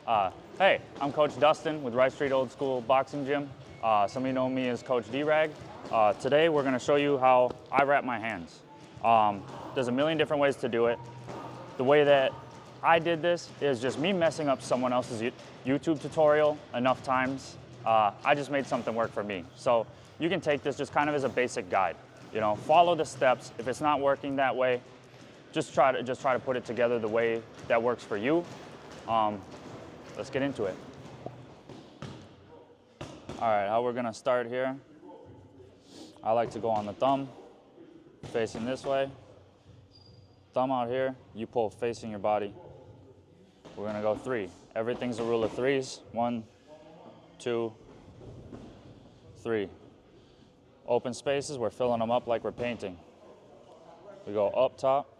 Hey, I'm Coach Dustin with Rice Street Old School Boxing Gym. Some of you know me as Coach D-Rag. Today we're going to show you how I wrap my hands. There's a million different ways to do it. The way that I did this is just me messing up someone else's YouTube tutorial enough times. I just made something work for me. So you can take this just kind of as a basic guide. You know, follow the steps. If it's not working that way, just try to put it together the way that works for you. Let's get into it. All right, how we're gonna start here. I like to go on the thumb, facing this way. Thumb out here, you pull facing your body. We're gonna go 3. Everything's a rule of 3s. 1, 2, 3. Open spaces, we're filling them up like we're painting. We go up top.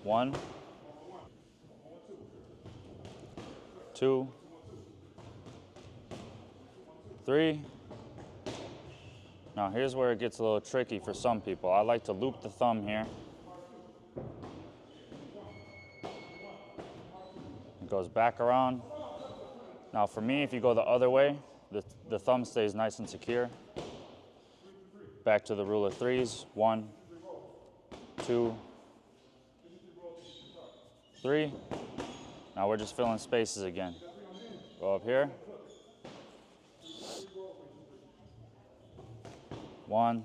1, 2, 3. Now here's where it gets a little tricky for some people. I like to loop the thumb here. It goes back around. Now for me, if you go the other way, the thumb stays nice and secure. Back to the rule of 3s. 1, 2, 3. Now we're just filling spaces again. Go up here. 1,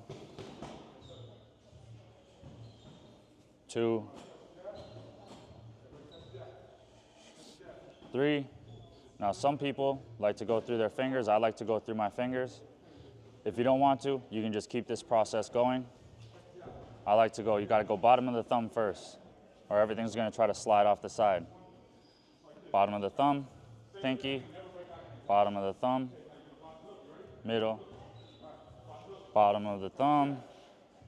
2, 3. Now some people like to go through their fingers. I like to go through my fingers. If you don't want to, you can just keep this process going. I like to go, you gotta go bottom of the thumb first, or everything's gonna try to slide off the side. Bottom of the thumb, pinky, bottom of the thumb, middle, bottom of the thumb,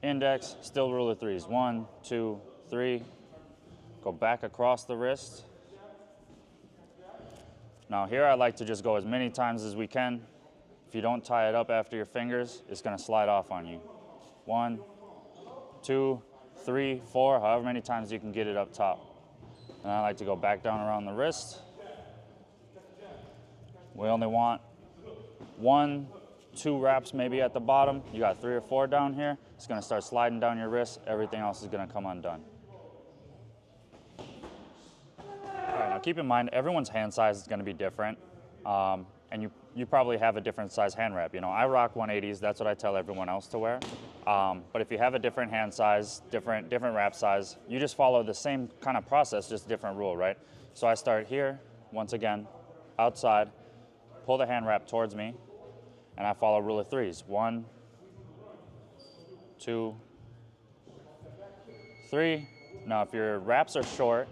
index, still rule of 3s. 1, 2, 3. Go back across the wrist. Now here I like to just go as many times as we can. If you don't tie it up after your fingers, it's gonna slide off on you. 1, 2, 3, 4, however many times you can get it up top. And I like to go back down around the wrist. We only want 1, 2 wraps maybe at the bottom. You got 3 or 4 down here. It's gonna start sliding down your wrist. Everything else is gonna come undone. All right, now keep in mind, everyone's hand size is gonna be different. And you probably have a different size hand wrap. You know, I rock 180s, that's what I tell everyone else to wear. But if you have a different hand size, different wrap size, you just follow the same kind of process, just different rule, right? So I start here, once again, outside, pull the hand wrap towards me, and I follow rule of 3s. 1, 2, 3. Now if your wraps are short,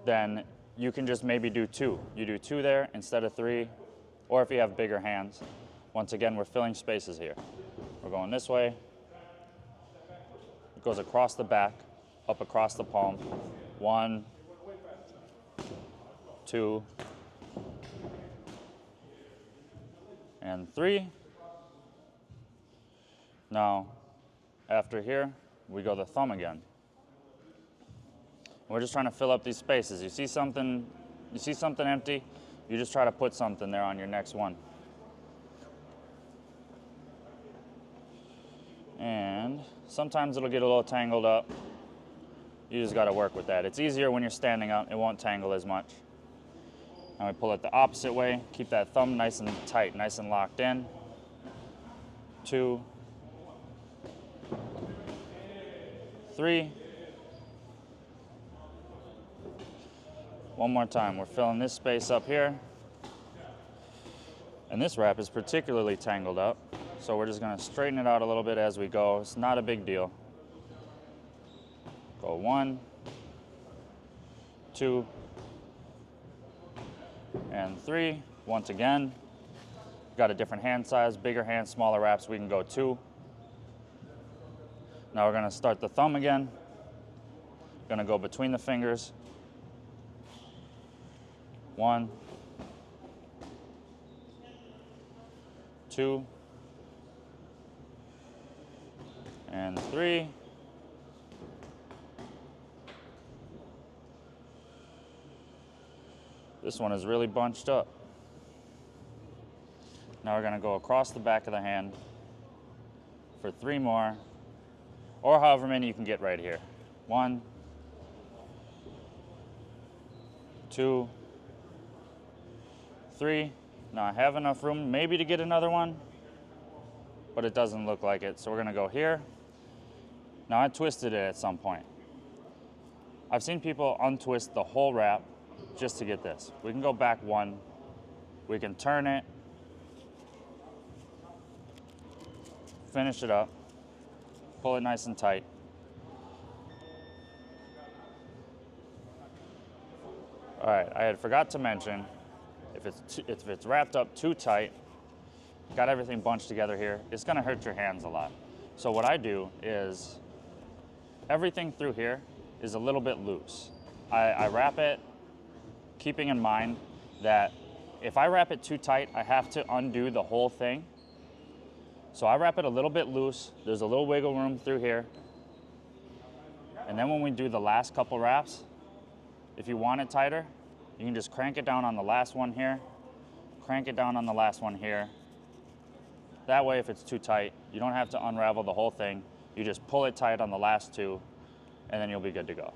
then you can just maybe do 2. You do 2 there instead of 3, or if you have bigger hands. Once again, we're filling spaces here. We're going this way. It goes across the back, up across the palm. 1, 2, and 3. Now, after here, we go the thumb again. We're just trying to fill up these spaces. You see something empty, you just try to put something there on your next one. And sometimes it'll get a little tangled up. You just gotta work with that. It's easier when you're standing up, it won't tangle as much. And we pull it the opposite way, keep that thumb nice and tight, nice and locked in. 2, 3. One more time, we're filling this space up here. And this wrap is particularly tangled up, so we're just gonna straighten it out a little bit as we go. It's not a big deal. Go 1, 2, and 3. Once again, got a different hand size, bigger hands, smaller wraps, we can go 2. Now we're gonna start the thumb again. Gonna go between the fingers. 1, 2, and 3. This one is really bunched up. Now we're gonna go across the back of the hand for 3 more, or however many you can get right here. 1, 2, 3. Now I have enough room maybe to get another one, but it doesn't look like it. So we're gonna go here. Now I twisted it at some point. I've seen people untwist the whole wrap just to get this. We can go back 1, we can turn it, finish it up, pull it nice and tight. All right, I had forgot to mention, if it's wrapped up too tight, got everything bunched together here, it's gonna hurt your hands a lot. So what I do is, everything through here is a little bit loose. I wrap it, keeping in mind that if I wrap it too tight, I have to undo the whole thing. So I wrap it a little bit loose, there's a little wiggle room through here. And then when we do the last couple wraps, if you want it tighter, you can just crank it down on the last one here, crank it down on the last one here. That way, if it's too tight, you don't have to unravel the whole thing. You just pull it tight on the last 2, and then you'll be good to go.